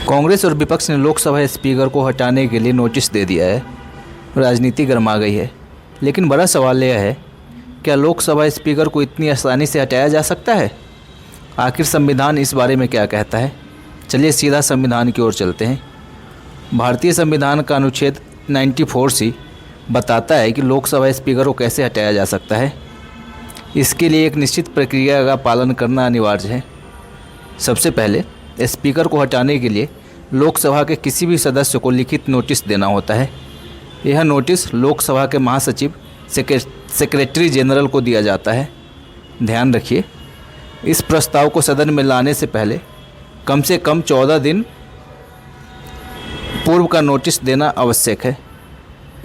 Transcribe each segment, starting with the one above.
कांग्रेस और विपक्ष ने लोकसभा स्पीकर को हटाने के लिए नोटिस दे दिया है। राजनीति गर्मा गई है, लेकिन बड़ा सवाल यह है, क्या लोकसभा स्पीकर को इतनी आसानी से हटाया जा सकता है? आखिर संविधान इस बारे में क्या कहता है? चलिए सीधा संविधान की ओर चलते हैं। भारतीय संविधान का अनुच्छेद 94C बताता है कि लोकसभा स्पीकर को कैसे हटाया जा सकता है। इसके लिए एक निश्चित प्रक्रिया का पालन करना अनिवार्य है। सबसे पहले स्पीकर को हटाने के लिए लोकसभा के किसी भी सदस्य को लिखित नोटिस देना होता है। यह नोटिस लोकसभा के महासचिव सेक्रेटरी जनरल को दिया जाता है। ध्यान रखिए, इस प्रस्ताव को सदन में लाने से पहले कम से कम 14 दिन पूर्व का नोटिस देना आवश्यक है।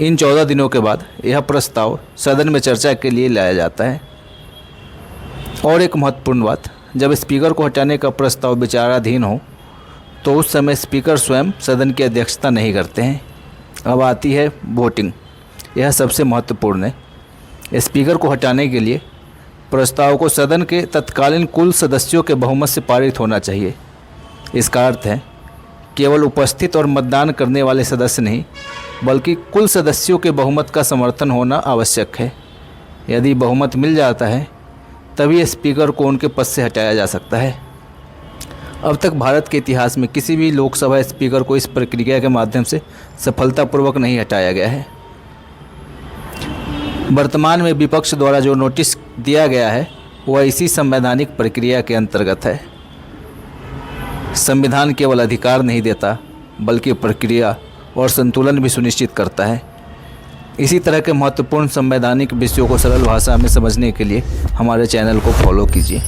इन 14 दिनों के बाद यह प्रस्ताव सदन में चर्चा के लिए लाया जाता है। और एक महत्वपूर्ण बात, जब स्पीकर को हटाने का प्रस्ताव विचाराधीन हो तो उस समय स्पीकर स्वयं सदन की अध्यक्षता नहीं करते हैं। अब आती है वोटिंग। यह सबसे महत्वपूर्ण है। स्पीकर को हटाने के लिए प्रस्ताव को सदन के तत्कालीन कुल सदस्यों के बहुमत से पारित होना चाहिए। इसका अर्थ है केवल उपस्थित और मतदान करने वाले सदस्य नहीं, बल्कि कुल सदस्यों के बहुमत का समर्थन होना आवश्यक है। यदि बहुमत मिल जाता है तभी स्पीकर को उनके पद से हटाया जा सकता है। अब तक भारत के इतिहास में किसी भी लोकसभा स्पीकर को इस प्रक्रिया के माध्यम से सफलतापूर्वक नहीं हटाया गया है। वर्तमान में विपक्ष द्वारा जो नोटिस दिया गया है वह इसी संवैधानिक प्रक्रिया के अंतर्गत है। संविधान केवल अधिकार नहीं देता, बल्कि प्रक्रिया और संतुलन भी सुनिश्चित करता है। इसी तरह के महत्वपूर्ण संवैधानिक विषयों को सरल भाषा में समझने के लिए हमारे चैनल को फॉलो कीजिए।